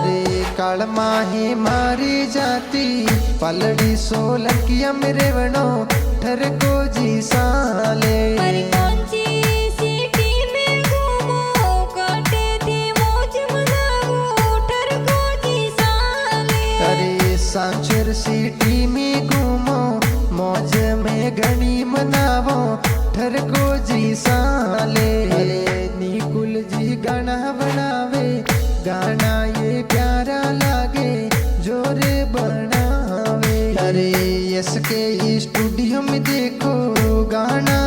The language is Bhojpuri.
अरे काल माही मारी जाती पलड़ी सोलकिया मेरे वनो ठर को जी साले। पर कौन सी सिटी में घूमो काटे थी मौज मनाओ ठर को जी साले। अरे सांचर सिटी में घूमो मौज में घनी मनावो ठर को जी साले। निकुल जी गाना बनावे गाना ये प्यारा लागे जोरे बनावे। अरे यस के स्टूडियो में देखो गाना